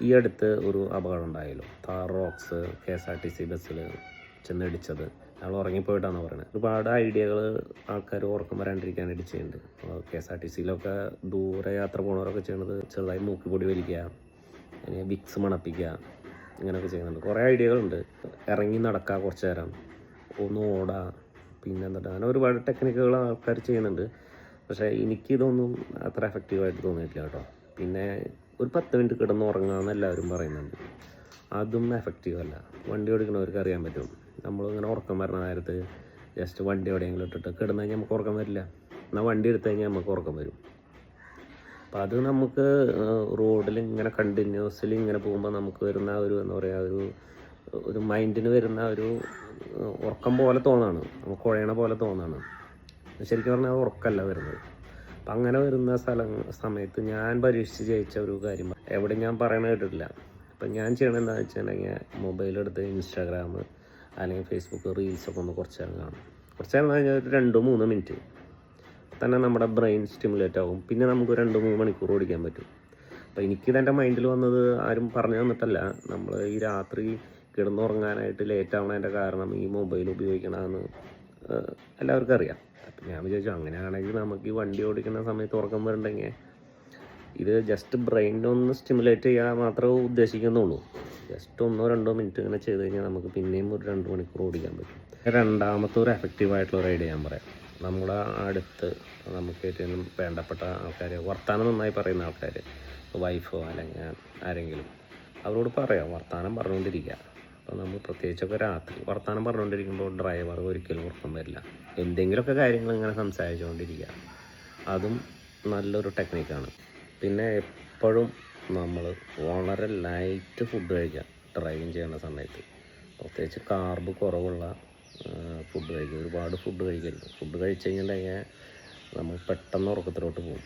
ഈ അടുത്ത് ഒരു അപകടം ഉണ്ടായല്ലോ, താർ റോക്സ് KSRTC ബസ്സിൽ ചെന്നിടിച്ചത്. ഞങ്ങൾ ഉറങ്ങിപ്പോയിട്ടാണ് പറയുന്നത്. ഒരുപാട് ഐഡിയകൾ ആൾക്കാർ ഉറക്കം വരാണ്ടിരിക്കാനായിട്ട് ചെയ്യുന്നുണ്ട്. KSRTCയിലൊക്കെ ദൂരെ യാത്ര പോകുന്നവരൊക്കെ ചെയ്യുന്നത് ചെറുതായി മൂക്കിപ്പൊടി വലിക്കുക, വിക്സ് മണപ്പിക്കുക, ഇങ്ങനെയൊക്കെ ചെയ്യുന്നുണ്ട്. കുറേ ഐഡിയകളുണ്ട്. ഇറങ്ങി നടക്കുക, കുറച്ച് നേരം ഒന്ന് ഓടുക, പിന്നെ എന്നിട്ട് അങ്ങനെ ഒരുപാട് ടെക്നിക്കുകൾ ആൾക്കാർ ചെയ്യുന്നുണ്ട്. പക്ഷേ എനിക്കിതൊന്നും അത്ര എഫക്റ്റീവായിട്ട് തോന്നിയിട്ടില്ല കേട്ടോ. പിന്നെ ഒരു 10 മിനിറ്റ് കിടന്ന് ഉറങ്ങാമെന്ന് എല്ലാവരും പറയുന്നുണ്ട്. അതും എഫക്റ്റീവല്ല. വണ്ടി ഓടിക്കുന്നവർക്ക് അറിയാൻ പറ്റും. നമ്മളിങ്ങനെ ഉറക്കം വരുന്ന നേരത്ത് ജസ്റ്റ് വണ്ടി എവിടെയെങ്കിലും ഇട്ടിട്ട് കിടന്നു കഴിഞ്ഞാൽ നമുക്ക് ഉറക്കം വരില്ല. എന്നാൽ വണ്ടി എടുത്തു കഴിഞ്ഞാൽ നമുക്ക് ഉറക്കം വരും. അപ്പോൾ അത് നമുക്ക് റോഡിൽ ഇങ്ങനെ കണ്ടിന്യൂസ്ലി ഇങ്ങനെ പോകുമ്പോൾ നമുക്ക് വരുന്ന ഒരു എന്താ പറയുക, ഒരു മൈൻഡിന് വരുന്ന ഒരു ഉറക്കം പോലെ തോന്നാണ്, നമുക്ക് കുഴയണ പോലെ തോന്നാണ്. ശരിക്കും പറഞ്ഞാൽ ഉറക്കമല്ല വരുന്നത്. അപ്പം അങ്ങനെ വരുന്ന സമയത്ത് ഞാൻ പരീക്ഷിച്ച് ജയിച്ച ഒരു കാര്യം എവിടെ ഞാൻ പറയണത് കേട്ടിട്ടില്ല. അപ്പം ഞാൻ ചെയ്യണത് എന്താണെന്ന് വെച്ചിട്ടുണ്ടെങ്കിൽ മൊബൈലെടുത്ത് ഇൻസ്റ്റാഗ്രാം അല്ലെങ്കിൽ ഫേസ്ബുക്ക് റീൽസൊക്കെ ഒന്ന് കുറച്ച് നേരം കാണും. കുറച്ച് നേരം കഴിഞ്ഞാൽ ഒരു 2-3 മിനിറ്റ് തന്നെ നമ്മുടെ ബ്രെയിൻ സ്റ്റിമുലേറ്റ് ആകും. പിന്നെ നമുക്ക് 2-3 മണിക്കൂർ ഓടിക്കാൻ പറ്റും. അപ്പോൾ എനിക്കിതെൻ്റെ മൈൻഡിൽ വന്നത് ആരും പറഞ്ഞു തന്നിട്ടല്ല. നമ്മൾ ഈ രാത്രി കിടന്നുറങ്ങാനായിട്ട് ലേറ്റ് ആവണതിൻ്റെ കാരണം ഈ മൊബൈൽ ഉപയോഗിക്കണമെന്ന് എല്ലാവർക്കും അറിയാം. അപ്പം ഞാൻ വിചാരിച്ചു അങ്ങനെയാണെങ്കിൽ നമുക്ക് ഈ വണ്ടി ഓടിക്കുന്ന സമയത്ത് ഉറക്കം വരണ്ടെങ്കിൽ ഇത് ജസ്റ്റ് ബ്രെയിനൊന്ന് സ്റ്റിമുലേറ്റ് ചെയ്യാൻ മാത്രമേ ഉദ്ദേശിക്കുന്നുള്ളൂ. ജസ്റ്റ് 1-2 മിനിറ്റ് ഇങ്ങനെ ചെയ്ത് കഴിഞ്ഞാൽ നമുക്ക് പിന്നെയും ഒരു 2 മണിക്കൂർ ഓടിക്കാൻ പറ്റും. രണ്ടാമത്തെ ഒരു എഫക്റ്റീവായിട്ടുള്ള ഒരു ഐഡിയ ഞാൻ പറയാം. നമ്മുടെ അടുത്ത് നമുക്ക് ഏറ്റവും വേണ്ടപ്പെട്ട ആൾക്കാർ, വർത്തമാനം നന്നായി പറയുന്ന ആൾക്കാർ, വൈഫോ അല്ലെങ്കിൽ ആരെങ്കിലും, അവരോട് പറയാം വർത്തമാനം പറഞ്ഞുകൊണ്ടിരിക്കുക. അപ്പോൾ നമ്മൾ പ്രത്യേകിച്ചൊക്കെ രാത്രി വർത്തമാനം പറഞ്ഞുകൊണ്ടിരിക്കുമ്പോൾ ഡ്രൈവർ ഒരിക്കലും ഉറക്കം വരില്ല. എന്തെങ്കിലുമൊക്കെ കാര്യങ്ങൾ ഇങ്ങനെ സംസാരിച്ചുകൊണ്ടിരിക്കുക. അതും നല്ലൊരു ടെക്നിക്കാണ്. പിന്നെ എപ്പോഴും നമ്മൾ വളരെ ലൈറ്റ് ഫുഡ് കഴിക്കുക ഡ്രൈവിങ് ചെയ്യുന്ന സമയത്ത്. പ്രത്യേകിച്ച് കാർബ് കുറവുള്ള ഫുഡ് കഴിക്കുക. ഒരുപാട് ഫുഡ് കഴിക്കരുത്. ഫുഡ് കഴിച്ച് കഴിഞ്ഞിട്ടുണ്ടെങ്കിൽ നമ്മൾ പെട്ടെന്ന് ഉറക്കത്തിലോട്ട് പോകും.